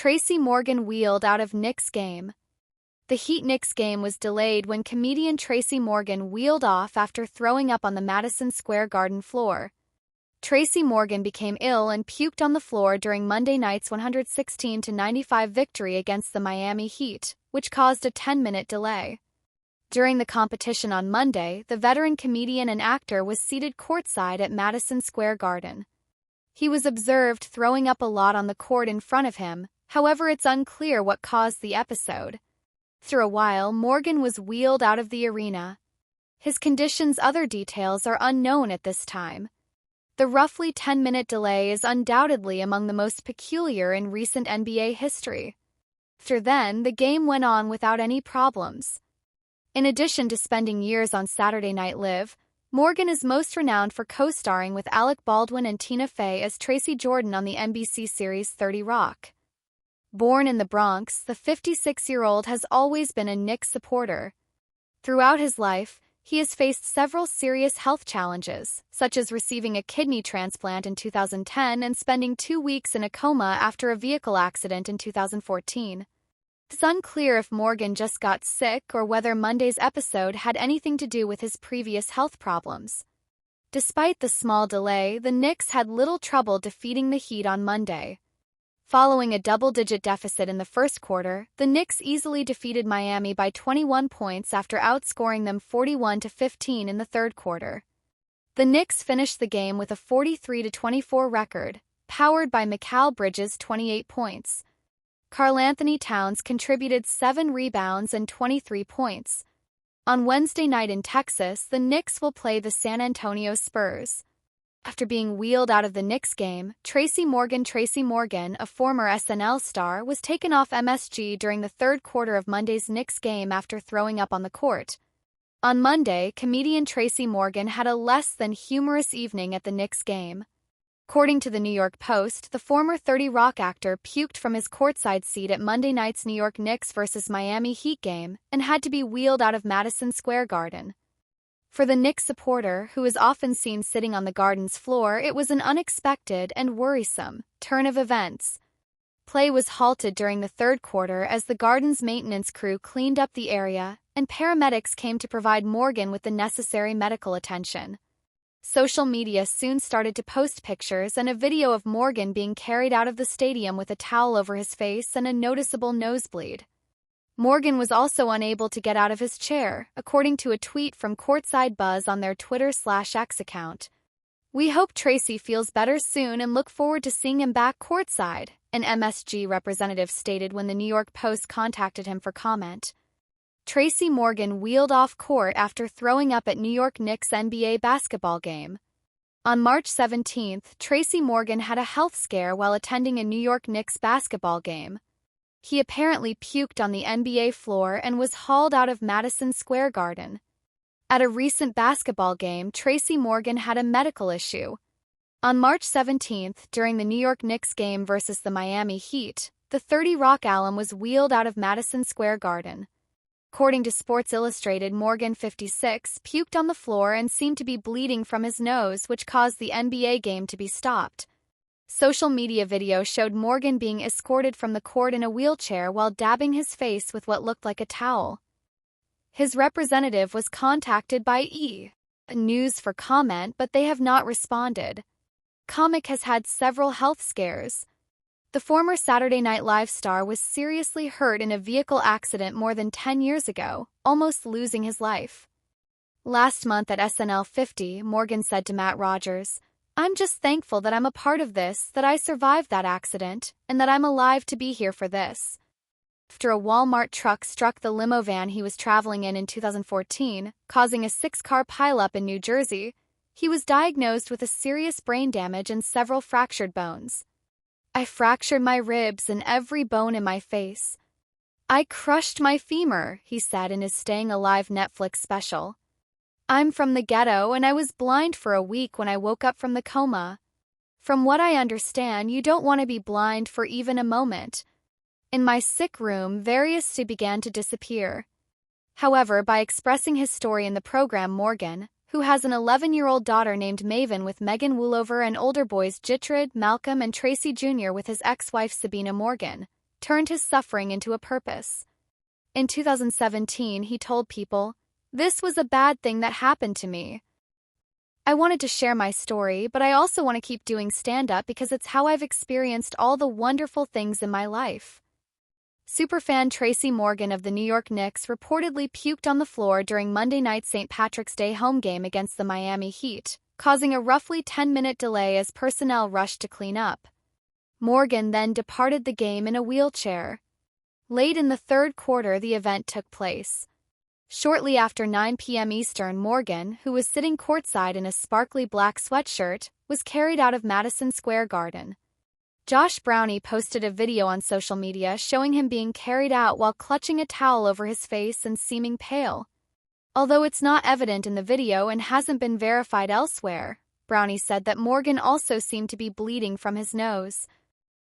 Tracy Morgan wheeled out of Knicks game. The Heat-Knicks game was delayed when comedian Tracy Morgan wheeled off after throwing up on the Madison Square Garden floor. Tracy Morgan became ill and puked on the floor during Monday night's 116-95 victory against the Miami Heat, which caused a 10-minute delay. During the competition on Monday, the veteran comedian and actor was seated courtside at Madison Square Garden. He was observed throwing up a lot on the court in front of him, however it's unclear what caused the episode. After a while, Morgan was wheeled out of the arena. His condition's other details are unknown at this time. The roughly 10-minute delay is undoubtedly among the most peculiar in recent NBA history. After then, the game went on without any problems. In addition to spending years on Saturday Night Live, Morgan is most renowned for co-starring with Alec Baldwin and Tina Fey as Tracy Jordan on the NBC series 30 Rock. Born in the Bronx, the 56-year-old has always been a Knicks supporter. Throughout his life, he has faced several serious health challenges, such as receiving a kidney transplant in 2010 and spending 2 weeks in a coma after a vehicle accident in 2014. It's unclear if Morgan just got sick or whether Monday's episode had anything to do with his previous health problems. Despite the small delay, the Knicks had little trouble defeating the Heat on Monday. Following a double-digit deficit in the first quarter, the Knicks easily defeated Miami by 21 points after outscoring them 41-15 in the third quarter. The Knicks finished the game with a 43-24 record, powered by Mikal Bridges' 28 points. Karl-Anthony Towns contributed 7 rebounds and 23 points. On Wednesday night in Texas, the Knicks will play the San Antonio Spurs. After being wheeled out of the Knicks game, Tracy Morgan, a former SNL star, was taken off MSG during the third quarter of Monday's Knicks game after throwing up on the court. On Monday, comedian Tracy Morgan had a less than humorous evening at the Knicks game. According to the New York Post, the former 30 Rock actor puked from his courtside seat at Monday night's New York Knicks vs. Miami Heat game and had to be wheeled out of Madison Square Garden. For the Knicks supporter, who is often seen sitting on the Garden's floor, it was an unexpected and worrisome turn of events. Play was halted during the third quarter as the Garden's maintenance crew cleaned up the area, and paramedics came to provide Morgan with the necessary medical attention. Social media soon started to post pictures and a video of Morgan being carried out of the stadium with a towel over his face and a noticeable nosebleed. Morgan was also unable to get out of his chair, according to a tweet from Courtside Buzz on their Twitter/X account. "We hope Tracy feels better soon and look forward to seeing him back courtside," an MSG representative stated when the New York Post contacted him for comment. Tracy Morgan wheeled off court after throwing up at New York Knicks NBA basketball game. On March 17, Tracy Morgan had a health scare while attending a New York Knicks basketball game. He apparently puked on the NBA floor and was hauled out of Madison Square Garden. At a recent basketball game, Tracy Morgan had a medical issue. On March 17, during the New York Knicks game versus the Miami Heat, the 30 Rock alum was wheeled out of Madison Square Garden. According to Sports Illustrated, Morgan, 56, puked on the floor and seemed to be bleeding from his nose, which caused the NBA game to be stopped. Social media video showed Morgan being escorted from the court in a wheelchair while dabbing his face with what looked like a towel. His representative was contacted by E! News for comment, but they have not responded. Comic has had several health scares. The former Saturday Night Live star was seriously hurt in a vehicle accident more than 10 years ago, almost losing his life. Last month at SNL 50, Morgan said to Matt Rogers, "I'm just thankful that I'm a part of this, that I survived that accident, and that I'm alive to be here for this." After a Walmart truck struck the limo van he was traveling in 2014, causing a 6-car pileup in New Jersey, he was diagnosed with a serious brain damage and several fractured bones. "I fractured my ribs and every bone in my face. I crushed my femur," he said in his Staying Alive Netflix special. "I'm from the ghetto and I was blind for a week when I woke up from the coma. From what I understand, you don't want to be blind for even a moment. In my sick room, various began to disappear." However, by expressing his story in the program, Morgan, who has an 11-year-old daughter named Maven with Megan Woolover and older boys Jitrid, Malcolm and Tracy Jr. with his ex-wife Sabina Morgan, turned his suffering into a purpose. In 2017, he told people, "This was a bad thing that happened to me. I wanted to share my story, but I also want to keep doing stand-up because it's how I've experienced all the wonderful things in my life." Superfan Tracy Morgan of the New York Knicks reportedly puked on the floor during Monday night's St. Patrick's Day home game against the Miami Heat, causing a roughly 10-minute delay as personnel rushed to clean up. Morgan then departed the game in a wheelchair. Late in the third quarter, the event took place. Shortly after 9 p.m. Eastern, Morgan, who was sitting courtside in a sparkly black sweatshirt, was carried out of Madison Square Garden. Josh Brownie posted a video on social media showing him being carried out while clutching a towel over his face and seeming pale. Although it's not evident in the video and hasn't been verified elsewhere, Brownie said that Morgan also seemed to be bleeding from his nose.